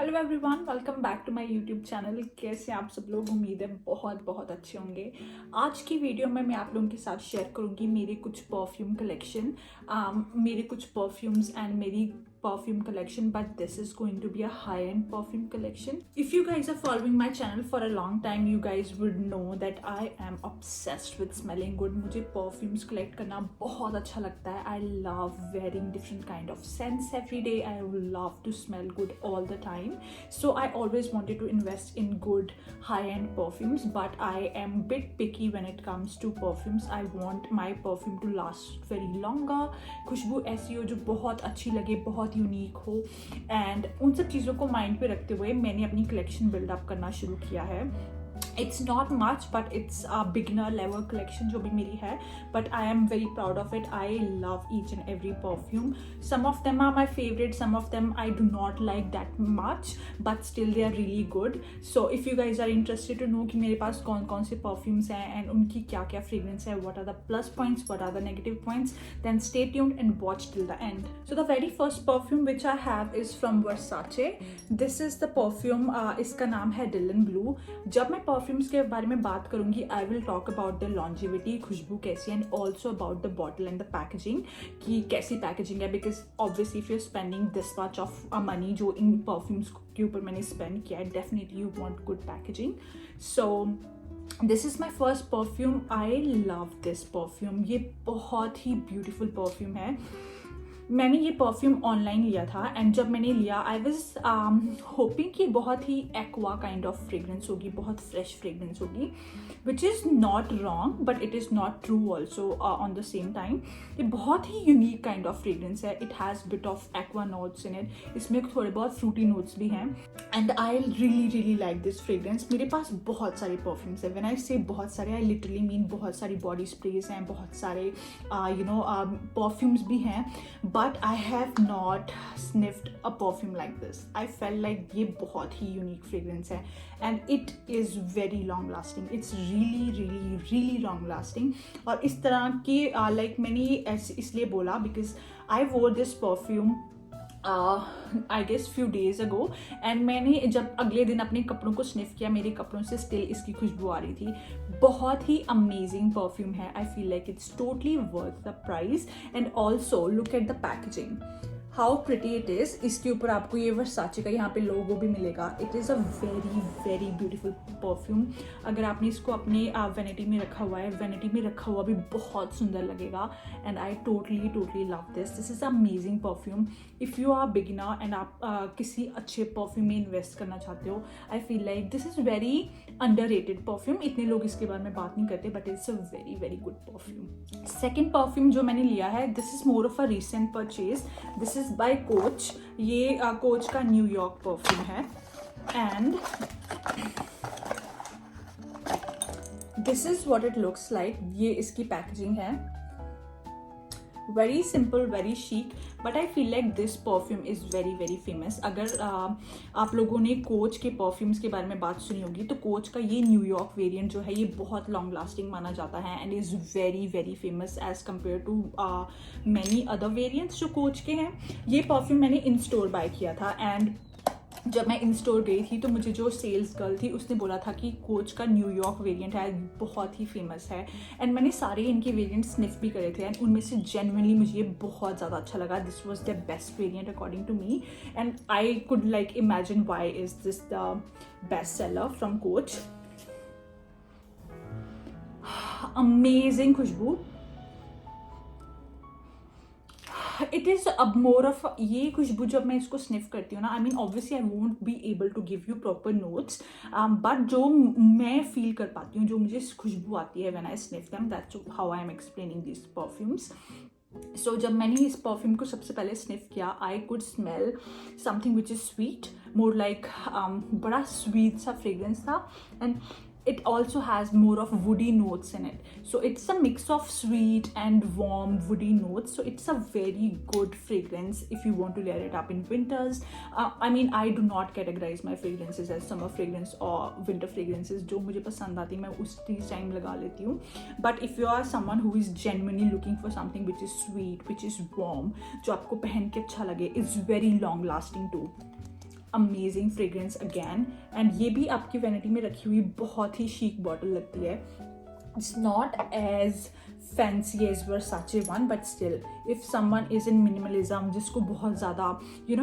Hello everyone, welcome back to my YouTube channel. कैसे आप सब लोग? उम्मीद है बहुत बहुत अच्छे होंगे। आज की वीडियो में मैं आप लोगों के साथ शेयर करूंगी मेरे कुछ परफ्यूम कलेक्शन, मेरे कुछ परफ्यूम्स एंड मेरी perfume collection, but this is going to be a high-end perfume collection. If you guys are following my channel for a long time, you guys would know that I am obsessed with smelling good. मुझे perfumes collect करना बहुत अच्छा लगता है. I love wearing different kind of scents every day. I love to smell good all the time. So I always wanted to invest in good high-end perfumes, but I am a bit picky when it comes to perfumes. I want my perfume to last very longer. खुशबू ऐसी हो जो बहुत अच्छी लगे, बहुत unique हो, and उन सब चीज़ों को माइंड पे रखते हुए मैंने अपनी कलेक्शन बिल्डअप करना शुरू किया है. It's not much but it's a beginner level collection जो भी मेरी है, but I am very proud of it. I love each and every perfume. Some of them are my favourite, some of them I do not like that much, but still they are really good. So if you guys are interested to know कि मेरे पास कौन कौन से perfumes हैं and उनकी क्या क्या fragrance है, what are the plus points, what are the negative points, then stay tuned and watch till the end. So the very first perfume which I have is from Versace. This is the perfume, इसका नाम है Dylan blue. जब मैं perfumes के बारे में बात करूंगी, I will talk about the longevity, खुशबू कैसी, and also about the bottle and the packaging कि कैसी पैकेजिंग है. Because obviously if you are spending this much of money जो इन परफ्यूम्स के ऊपर मैंने स्पेंड किया है, definitely you want good packaging. So this is my first perfume. I love this perfume. ये बहुत ही ब्यूटिफुल परफ्यूम है. मैंने ये परफ्यूम ऑनलाइन लिया था एंड जब मैंने लिया आई वॉज होपिंग कि बहुत ही एक्वा काइंड ऑफ फ्रेग्रेंस होगी, बहुत फ्रेश फ्रेग्रेंस होगी, which is not wrong but it is not true also on the same time. ये बहुत ही यूनिक काइंड ऑफ फ्रेग्रेंस है. It has bit of aqua notes in it. इसमें थोड़े बहुत फ्रूटी नोट्स भी हैं and I really like this fragrance. मेरे पास बहुत सारे परफ्यूम्स हैं. व्हेन आई से बहुत सारे, आई लिटरली मीन बहुत सारी बॉडी स्प्रेज हैं, बहुत सारे परफ्यूम्स भी हैं, but I have not sniffed a perfume like this. I felt like ये बहुत ही unique fragrance है and it is very long lasting. It's really long lasting. और इस तरह की like मैंने इसलिए बोला because I wore this perfume I guess few days ago and मैंने जब अगले दिन अपने कपड़ों को स्निफ किया, मेरे कपड़ों से स्टिल इसकी खुशबू आ रही थी. बहुत ही अमेजिंग परफ्यूम है. आई feel like it's totally worth the price. And also look at the packaging, how pretty it is. इसके ऊपर आपको ये वर्साचे का यहाँ पे लोगो भी मिलेगा. It is a very beautiful perfume. अगर आपने इसको अपने वैनिटी में रखा हुआ है, वैनिटी में रखा हुआ भी बहुत सुंदर लगेगा. And I totally love this. This is amazing perfume. If you are beginner and आप किसी अच्छे परफ्यूम में इन्वेस्ट करना चाहते हो, I feel like this is very underrated perfume. इतने लोग इसके बारे में बात नहीं करते, but it's a very good perfume. Second perfume जो मैंने लिया है, this is more of a recent purchase. This is by Coach. ये कोच का न्यूयॉर्क परफ्यूम है and this is what it looks like. ये इसकी पैकेजिंग है. Very simple, very chic, but I feel like this perfume is very famous. अगर आप लोगों ने कोच के परफ्यूम्स के बारे में बात सुनी होगी तो कोच का ये न्यूयॉर्क वेरिएंट जो है ये बहुत लॉन्ग लास्टिंग माना जाता है and is very famous as compare to many other variants जो कोच के हैं. ये परफ्यूम मैंने इन स्टोर बाय किया था एंड जब मैं इन स्टोर गई थी तो मुझे जो सेल्स गर्ल थी उसने बोला था कि कोच का न्यूयॉर्क वेरिएंट है, बहुत ही फेमस है. एंड मैंने सारे इनके वेरिएंट स्निफ भी करे थे एंड उनमें से जेन्युइनली मुझे ये बहुत ज़्यादा अच्छा लगा. This was the best variant according to me and I could like imagine why is this the best seller from Coach. Amazing खुशबू. इट इज़ अब मोर ऑफ ये खुशबू जब मैं इसको स्निफ करती हूँ ना, I mean obviously I won't be able to give you proper notes, but जो मैं फील कर पाती हूँ, जो मुझे खुशबू आती है when I sniff them, that's how I am explaining this perfumes. So जब मैंने इस परफ्यूम को सबसे पहले स्निफ किया, I could smell something which is sweet, more like बड़ा स्वीट सा फ्रेग्रेंस था and it also has more of woody notes in it. So it's a mix of sweet and warm woody notes. So it's a very good fragrance if you want to layer it up in winters. I mean, I do not categorize my fragrances as summer fragrance or winter fragrances. जो मुझे पसंद आती मैं उस time लगा लेती हूँ. But if you are someone who is genuinely looking for something which is sweet, which is warm, जो आपको पहन के अच्छा लगे, is very long lasting too. Amazing fragrance again, and ये भी आपकी वैनिटी में रखी हुई बहुत ही शीक बॉटल लगती है. It's not as fancy as Versace one, but still, if someone is in minimalism, जिसको बहुत ज़्यादा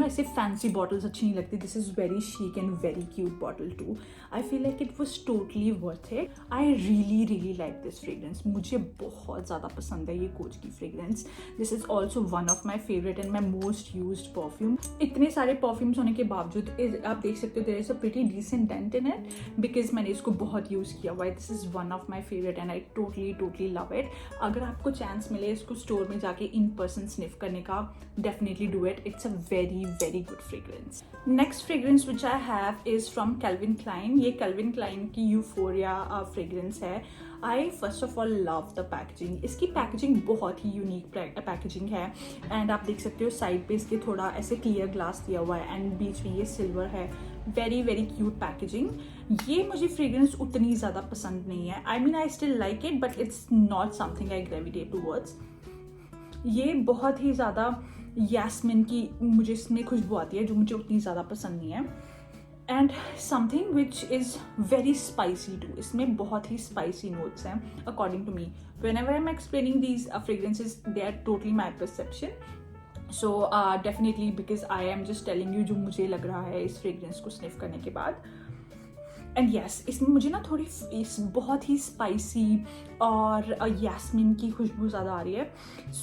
ऐसे fancy bottles अच्छी नहीं लगती, this is very chic and very cute bottle too. I feel like it was totally worth it. I really like this fragrance. मुझे बहुत ज़्यादा पसंद है ये कोच की fragrance. This is also one of my favorite and my most used perfume. इतने सारे perfumes होने के बावजूद आप देख सकते हो there is a pretty decent dent in it because मैंने इसको बहुत यूज़ किया हुआ है. This is one of my favorite and I totally love it. अगर आपको चांस मिले इसको स्टोर में जाके इन पर्सन स्निफ करने का, definitely do it. It's a very good fragrance. Next fragrance which I have is from Calvin Klein. ये Calvin Klein की यूफोरिया फ्रेग्रेंस है. I first of all love the packaging. इसकी packaging बहुत ही unique packaging है and आप देख सकते हो साइड पे इसके थोड़ा ऐसे क्लियर ग्लास दिया हुआ है एंड बीच में ये सिल्वर है. Very cute packaging. ये मुझे फ्रेग्रेंस उतनी ज़्यादा पसंद नहीं है. I mean I still like it but it's not something I gravitate towards. ये बहुत ही ज़्यादा यास्मिन की मुझे इसमें खुशबू आती है जो मुझे उतनी ज़्यादा पसंद नहीं है. And something which is very spicy too. इसमें बहुत ही स्पाइसी नोट्स हैं according to me. Whenever I am explaining these fragrances they are totally my perception. So definitely because I am just telling you जो मुझे लग रहा है इस फ्रेग्रेंस को स्निफ करने के बाद. एंड येस, इसमें मुझे ना थोड़ी बहुत ही स्पाइसी और यास्मिन की खुशबू ज़्यादा आ रही है.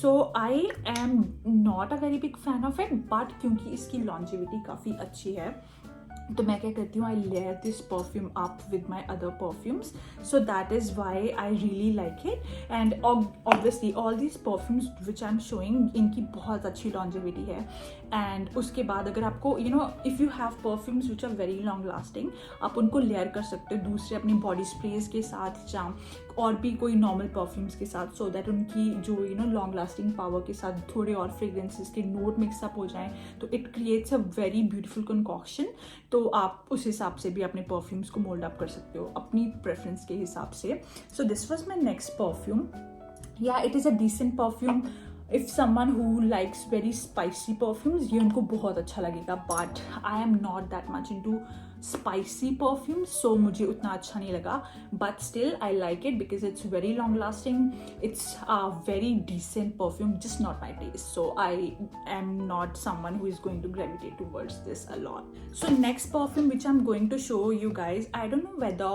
So I am not a very big fan of it but क्योंकि इसकी लॉन्जेविटी काफ़ी अच्छी है तो मैं क्या करती हूँ, I layer this perfume up with my other perfumes. So that is why I really like it. And obviously all these perfumes which I am showing इनकी बहुत अच्छी लॉन्जेविटी है. एंड उसके बाद अगर आपको if you have perfumes which are very long lasting, आप उनको लेयर कर सकते हो दूसरे अपनी बॉडी स्प्रेज के साथ या और भी कोई नॉर्मल परफ्यूम्स के साथ, सो दैट उनकी जो लॉन्ग लास्टिंग पावर के साथ थोड़े और फ्रेग्रेंसेस के नोट मिक्सअप हो जाएं तो it creates a very beautiful concoction. तो आप उस हिसाब से भी अपने परफ्यूम्स को मोल्ड अप कर सकते हो अपनी प्रेफरेंस के हिसाब से. So this was my next perfume. Yeah it is a decent perfume. If someone who likes very spicy perfumes ये उनको बहुत अच्छा लगेगा but I am not that much into spicy perfume, so मुझे उतना अच्छा नहीं लगा. But still I like it because it's very long lasting. It's a very decent perfume, just not my taste. So I am not someone who is going to gravitate towards this a lot. So next perfume which I'm going to show you guys, I don't know whether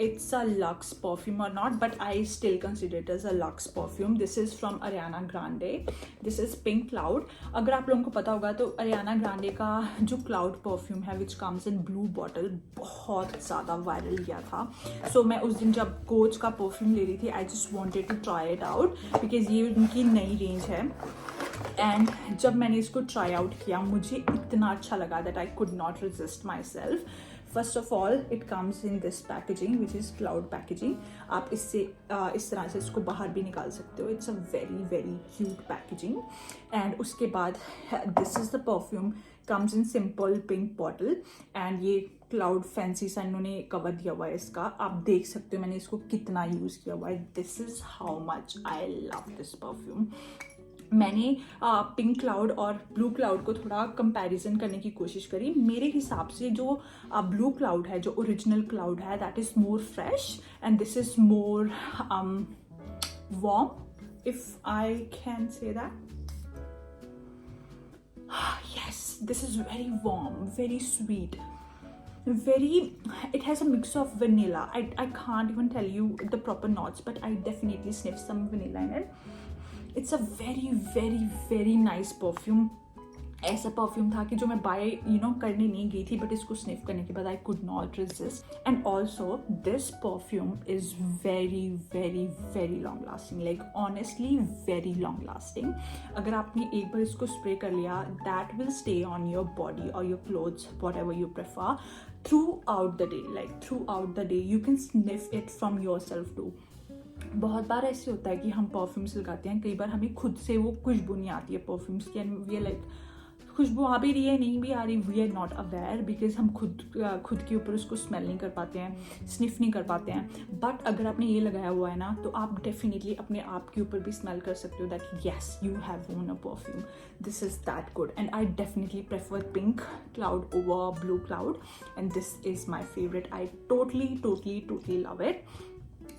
it's a luxe perfume or not but I still consider it as a luxe perfume. This is from Ariana Grande. This is Pink Cloud. अगर आप लोगों को पता होगा तो Ariana Grande का जो Cloud perfume है which comes in blue bottle बहुत ज़्यादा वायरल गया था. So मैं उस दिन जब कोच का परफ्यूम ले रही थी I just wanted to try it out because ये उनकी नई रेंज है. एंड जब मैंने इसको ट्राई आउट किया मुझे इतना अच्छा लगा that I could not resist my self. First of all it comes in this packaging which is cloud packaging. आप इससे इस तरह से इसको बाहर भी निकाल सकते हो. It's a very cute packaging. And उसके बाद this is the perfume, comes in simple pink bottle and ये क्लाउड फैंसी सा इन्होंने कवर दिया हुआ है इसका. आप देख सकते हो मैंने इसको कितना यूज़ किया हुआ है. This is how much I love this perfume. मैंने पिंक क्लाउड और ब्लू क्लाउड को थोड़ा कंपैरिजन करने की कोशिश करी. मेरे हिसाब से जो ब्लू क्लाउड है, जो ओरिजिनल क्लाउड है, that is more fresh and this is more warm, if I can say that. Yes, this is very warm, very sweet, it has a mix of vanilla. I can't even tell you the proper notes but I definitely sniff some vanilla in it. It's a very nice perfume. ऐसा perfume था कि जो मैं bye करने नहीं गई थी but इसको स्निफ करने के बाद I could not resist. And also this perfume is very long lasting, like honestly very long lasting. अगर आपने एक बार इसको स्प्रे कर लिया that will stay on your body और your clothes whatever you prefer throughout the day. Like throughout the day you can sniff it from yourself too. बहुत बार ऐसे होता है कि हम परफ्यूम्स लगाते हैं, कई बार हमें खुद से वो खुशबू नहीं आती है परफ्यूम्स की एंड वी आर लाइक खुशबू आ भी रही है नहीं भी आ रही, we are not aware because हम खुद के ऊपर उसको स्मेल नहीं कर पाते हैं, स्निफ नहीं कर पाते हैं। बट अगर आपने ये लगाया हुआ है ना तो आप डेफिनेटली अपने आप के ऊपर भी स्मेल कर सकते हो that yes you have own a perfume, this is that good. And I definitely prefer pink cloud over blue cloud and this is my favourite. I totally love it.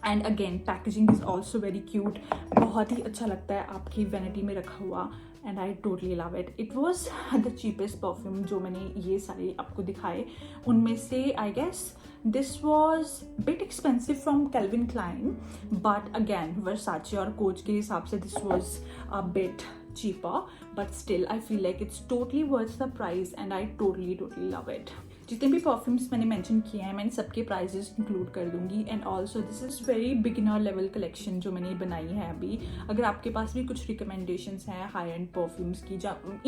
And again packaging is also very cute, बहुत ही अच्छा लगता है आपकी vanity में रखा हुआ। And I totally love it. It was the cheapest perfume जो मैंने ये सारे आपको दिखाए उनमें से। I guess this was bit expensive from Calvin Klein, but again Versace और कोच के हिसाब से this was a bit cheaper, but still I feel like it's totally worth the price and I totally love it. जितने भी perfumes मैंने mention किए हैं मैंने सबके प्राइजेस इंक्लूड कर दूंगी। And also this is very beginner level collection जो मैंने बनाई है अभी। अगर आपके पास भी कुछ रिकमेंडेशंस हैं हाई एंड परफ्यूम्स की,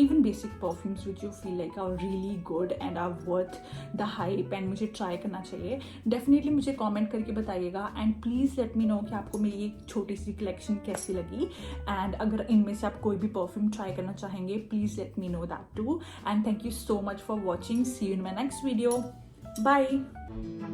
even basic perfumes which you feel like are really good and are worth the hype and मुझे ट्राई करना चाहिए, डेफिनेटली मुझे कॉमेंट करके बताइएगा। And please let me know कि आपको मेरी एक छोटी सी कलेक्शन कैसी लगी। एंड अगर इनमें से आप कोई भी परफ्यूम ट्राई करना चाहेंगे please let me know that too. And thank you so much for watching. See you in my next video. Bye.